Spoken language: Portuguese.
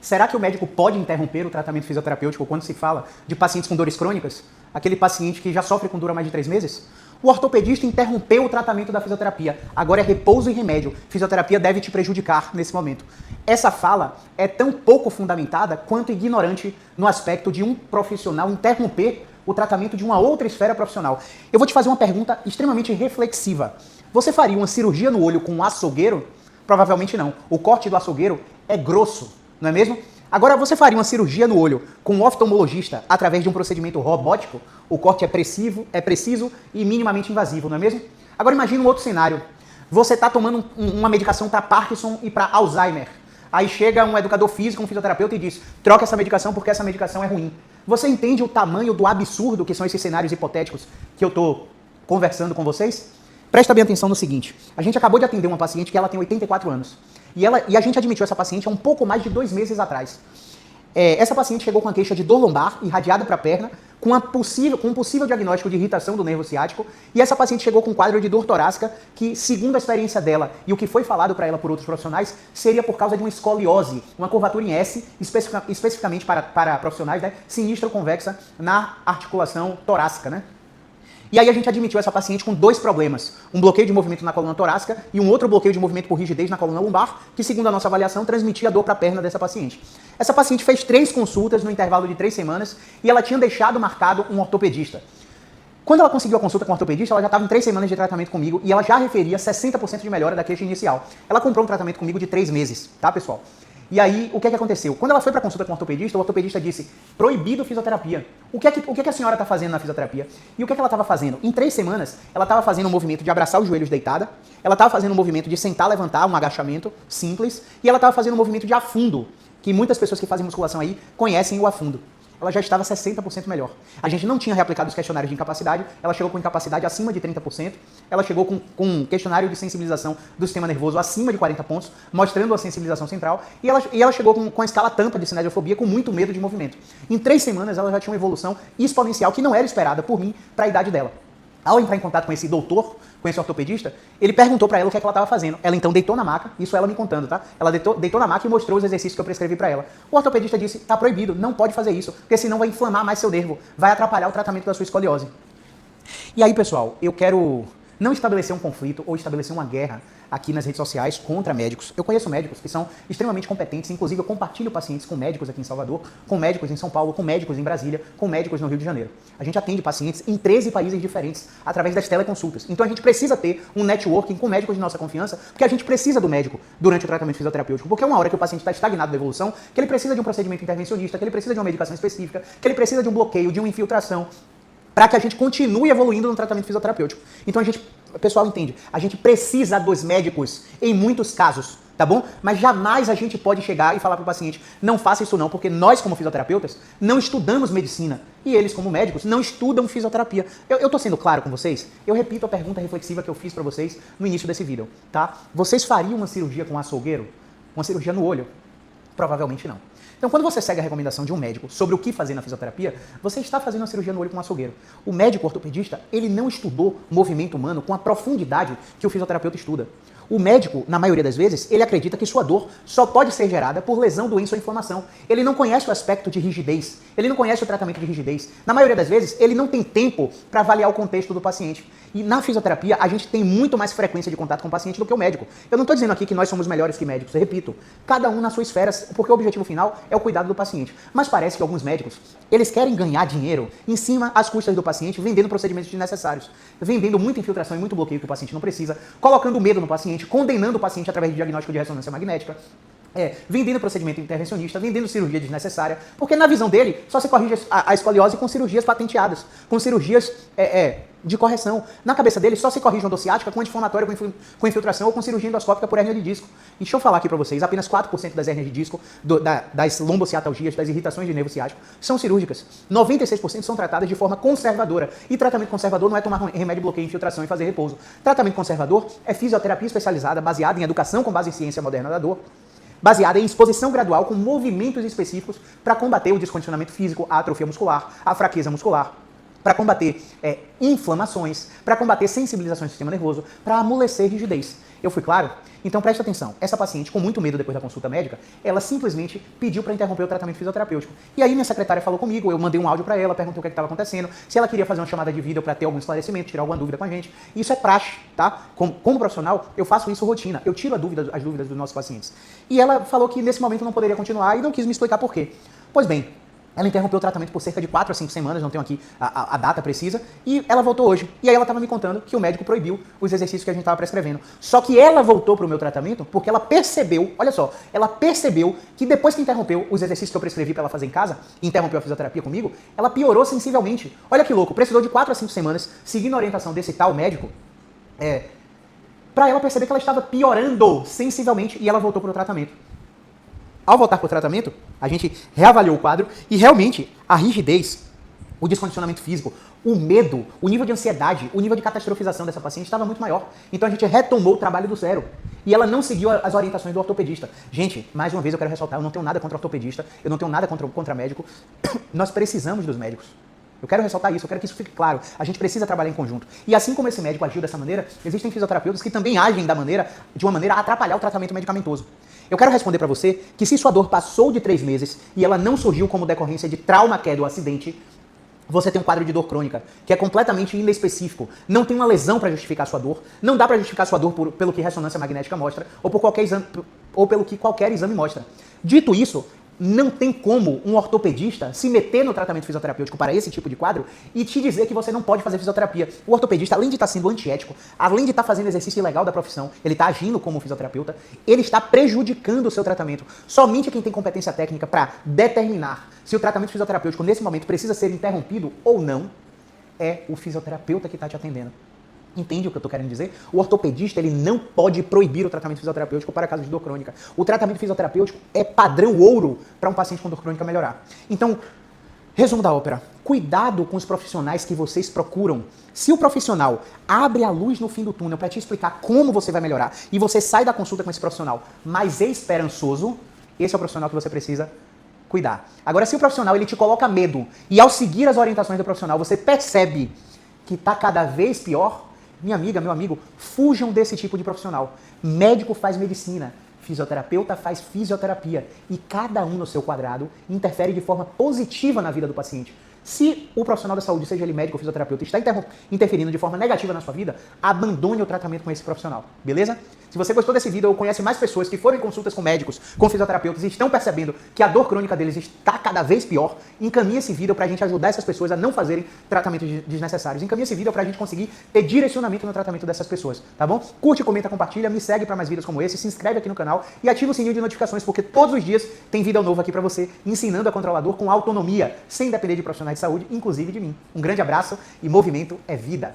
Será que o médico pode interromper o tratamento fisioterapêutico quando se fala de pacientes com dores crônicas? Aquele paciente que já sofre com dor há mais de 3 meses? O ortopedista interrompeu o tratamento da fisioterapia. Agora é repouso e remédio. Fisioterapia deve te prejudicar nesse momento. Essa fala é tão pouco fundamentada quanto ignorante no aspecto de um profissional interromper o tratamento de uma outra esfera profissional. Eu vou te fazer uma pergunta extremamente reflexiva. Você faria uma cirurgia no olho com um açougueiro? Provavelmente não. O corte do açougueiro é grosso, não é mesmo? Agora, você faria uma cirurgia no olho com um oftalmologista através de um procedimento robótico? O corte é preciso e minimamente invasivo, não é mesmo? Agora, imagine um outro cenário. Você está tomando uma medicação para Parkinson e para Alzheimer. Aí chega um educador físico, um fisioterapeuta e diz, troca essa medicação porque essa medicação é ruim. Você entende o tamanho do absurdo que são esses cenários hipotéticos que eu estou conversando com vocês? Presta bem atenção no seguinte. A gente acabou de atender uma paciente que ela tem 84 anos. E a gente admitiu essa paciente há um pouco mais de 2 meses atrás. Essa paciente chegou com a queixa de dor lombar irradiada para a perna, com um possível diagnóstico de irritação do nervo ciático, e essa paciente chegou com um quadro de dor torácica que, segundo a experiência dela e o que foi falado para ela por outros profissionais, seria por causa de uma escoliose, uma curvatura em S, especificamente para profissionais, né, sinistra ou convexa na articulação torácica, né? E aí a gente admitiu essa paciente com 2 problemas. Um bloqueio de movimento na coluna torácica e um outro bloqueio de movimento por rigidez na coluna lombar, que segundo a nossa avaliação transmitia dor para a perna dessa paciente. Essa paciente fez 3 consultas no intervalo de 3 semanas e ela tinha deixado marcado um ortopedista. Quando ela conseguiu a consulta com o ortopedista, ela já estava em 3 semanas de tratamento comigo e ela já referia 60% de melhora da queixa inicial. Ela comprou um tratamento comigo de 3 meses, tá, pessoal? E aí, o que é que aconteceu? Quando ela foi para consulta com o ortopedista disse, proibido fisioterapia. O que é que a senhora está fazendo na fisioterapia? E o que é que ela estava fazendo? Em 3 semanas, ela estava fazendo um movimento de abraçar os joelhos deitada, ela estava fazendo um movimento de sentar, levantar, um agachamento simples, e ela estava fazendo um movimento de afundo, que muitas pessoas que fazem musculação aí conhecem o afundo. Ela já estava 60% melhor. A gente não tinha reaplicado os questionários de incapacidade, ela chegou com incapacidade acima de 30%, ela chegou com um questionário de sensibilização do sistema nervoso acima de 40 pontos, mostrando a sensibilização central, e ela chegou com a escala tampa de cinesiofobia com muito medo de movimento. Em 3 semanas ela já tinha uma evolução exponencial que não era esperada por mim para a idade dela. Ao entrar em contato com esse doutor, com esse ortopedista, ele perguntou para ela o que é que ela estava fazendo. Ela então deitou na maca, isso ela me contando, tá? Ela deitou na maca e mostrou os exercícios que eu prescrevi para ela. O ortopedista disse, tá proibido, não pode fazer isso, porque senão vai inflamar mais seu nervo, vai atrapalhar o tratamento da sua escoliose. E aí, pessoal, eu quero não estabelecer um conflito ou estabelecer uma guerra aqui nas redes sociais contra médicos. Eu conheço médicos que são extremamente competentes, inclusive eu compartilho pacientes com médicos aqui em Salvador, com médicos em São Paulo, com médicos em Brasília, com médicos no Rio de Janeiro. A gente atende pacientes em 13 países diferentes através das teleconsultas. Então a gente precisa ter um networking com médicos de nossa confiança, porque a gente precisa do médico durante o tratamento fisioterapêutico, porque é uma hora que o paciente está estagnado na evolução, que ele precisa de um procedimento intervencionista, que ele precisa de uma medicação específica, que ele precisa de um bloqueio, de uma infiltração, para que a gente continue evoluindo no tratamento fisioterapêutico. Então o pessoal entende, a gente precisa dos médicos em muitos casos, tá bom? Mas jamais a gente pode chegar e falar para o paciente, não faça isso não, porque nós como fisioterapeutas não estudamos medicina e eles como médicos não estudam fisioterapia. Eu tô sendo claro com vocês? Eu repito a pergunta reflexiva que eu fiz para vocês no início desse vídeo, tá? Vocês fariam uma cirurgia com açougueiro? Uma cirurgia no olho? Provavelmente não. Então, quando você segue a recomendação de um médico sobre o que fazer na fisioterapia, você está fazendo uma cirurgia no olho com um açougueiro. O médico ortopedista, ele não estudou movimento humano com a profundidade que o fisioterapeuta estuda. O médico, na maioria das vezes, ele acredita que sua dor só pode ser gerada por lesão, doença ou inflamação. Ele não conhece o aspecto de rigidez, ele não conhece o tratamento de rigidez. Na maioria das vezes, ele não tem tempo para avaliar o contexto do paciente. E na fisioterapia, a gente tem muito mais frequência de contato com o paciente do que o médico. Eu não estou dizendo aqui que nós somos melhores que médicos, eu repito, cada um na sua esfera, porque o objetivo final é o cuidado do paciente. Mas parece que alguns médicos, eles querem ganhar dinheiro em cima às custas do paciente, vendendo procedimentos desnecessários, vendendo muita infiltração e muito bloqueio que o paciente não precisa, colocando medo no paciente, condenando o paciente através de diagnóstico de ressonância magnética, vendendo procedimento intervencionista, vendendo cirurgia desnecessária, porque na visão dele só se corrige a escoliose com cirurgias patenteadas, com cirurgias de correção. Na cabeça dele só se corrige uma dor ciática com anti-inflamatório, com infiltração ou com cirurgia endoscópica por hérnia de disco. E deixa eu falar aqui para vocês, apenas 4% das hérnias de disco, das lombociatalgias, das irritações de nervo ciático, são cirúrgicas. 96% são tratadas de forma conservadora. E tratamento conservador não é tomar remédio, bloqueio, infiltração e fazer repouso. Tratamento conservador é fisioterapia especializada, baseada em educação com base em ciência moderna da dor, baseada em exposição gradual com movimentos específicos para combater o descondicionamento físico, a atrofia muscular, a fraqueza muscular. para combater inflamações, para combater sensibilizações do sistema nervoso, para amolecer rigidez. Eu fui claro? Então preste atenção, essa paciente com muito medo depois da consulta médica, ela simplesmente pediu para interromper o tratamento fisioterapêutico. E aí minha secretária falou comigo, eu mandei um áudio para ela, perguntei o que estava acontecendo, se ela queria fazer uma chamada de vídeo para ter algum esclarecimento, tirar alguma dúvida com a gente. Isso é praxe, tá? Como profissional, eu faço isso rotina, eu tiro as dúvidas dos nossos pacientes. E ela falou que nesse momento não poderia continuar e não quis me explicar por quê. Pois bem, ela interrompeu o tratamento por cerca de 4 a 5 semanas, não tenho aqui a data precisa, e ela voltou hoje. E aí ela estava me contando que o médico proibiu os exercícios que a gente estava prescrevendo. Só que ela voltou para o meu tratamento porque ela percebeu, olha só, ela percebeu que depois que interrompeu os exercícios que eu prescrevi para ela fazer em casa, e interrompeu a fisioterapia comigo, ela piorou sensivelmente. Olha que louco, precisou de 4 a 5 semanas, seguindo a orientação desse tal médico, para ela perceber que ela estava piorando sensivelmente e ela voltou para o tratamento. Ao voltar para o tratamento, a gente reavaliou o quadro e realmente a rigidez, o descondicionamento físico, o medo, o nível de ansiedade, o nível de catastrofização dessa paciente estava muito maior. Então a gente retomou o trabalho do zero. E ela não seguiu as orientações do ortopedista. Gente, mais uma vez eu quero ressaltar, eu não tenho nada contra ortopedista, eu não tenho nada contra médico. Nós precisamos dos médicos. Eu quero ressaltar isso, eu quero que isso fique claro. A gente precisa trabalhar em conjunto. E assim como esse médico agiu dessa maneira, existem fisioterapeutas que também agem de uma maneira a atrapalhar o tratamento medicamentoso. Eu quero responder para você que se sua dor passou de 3 meses e ela não surgiu como decorrência de trauma, queda ou acidente, você tem um quadro de dor crônica, que é completamente inespecífico. Não tem uma lesão para justificar sua dor, não dá para justificar sua dor pelo que ressonância magnética mostra, ou pelo que qualquer exame mostra. Dito isso, não tem como um ortopedista se meter no tratamento fisioterapêutico para esse tipo de quadro e te dizer que você não pode fazer fisioterapia. O ortopedista, além de estar sendo antiético, além de estar fazendo exercício ilegal da profissão, ele está agindo como fisioterapeuta, ele está prejudicando o seu tratamento. Somente quem tem competência técnica para determinar se o tratamento fisioterapêutico nesse momento precisa ser interrompido ou não, é o fisioterapeuta que está te atendendo. Entende o que eu estou querendo dizer? O ortopedista ele não pode proibir o tratamento fisioterapêutico para casos de dor crônica. O tratamento fisioterapêutico é padrão ouro para um paciente com dor crônica melhorar. Então, resumo da ópera. Cuidado com os profissionais que vocês procuram. Se o profissional abre a luz no fim do túnel para te explicar como você vai melhorar e você sai da consulta com esse profissional mais esperançoso, esse é o profissional que você precisa cuidar. Agora, se o profissional ele te coloca medo e ao seguir as orientações do profissional você percebe que está cada vez pior, minha amiga, meu amigo, fujam desse tipo de profissional. Médico faz medicina, fisioterapeuta faz fisioterapia. E cada um no seu quadrado interfere de forma positiva na vida do paciente. Se o profissional da saúde, seja ele médico ou fisioterapeuta, está interferindo de forma negativa na sua vida, abandone o tratamento com esse profissional, beleza? Se você gostou desse vídeo ou conhece mais pessoas que foram em consultas com médicos, com fisioterapeutas e estão percebendo que a dor crônica deles está cada vez pior, encaminhe esse vídeo para a gente ajudar essas pessoas a não fazerem tratamentos desnecessários. Encaminhe esse vídeo para a gente conseguir ter direcionamento no tratamento dessas pessoas, tá bom? Curte, comenta, compartilha, me segue para mais vídeos como esse, se inscreve aqui no canal e ativa o sininho de notificações porque todos os dias tem vídeo novo aqui para você, ensinando a controlar a dor com autonomia, sem depender de profissionais de saúde, inclusive de mim. Um grande abraço e movimento é vida!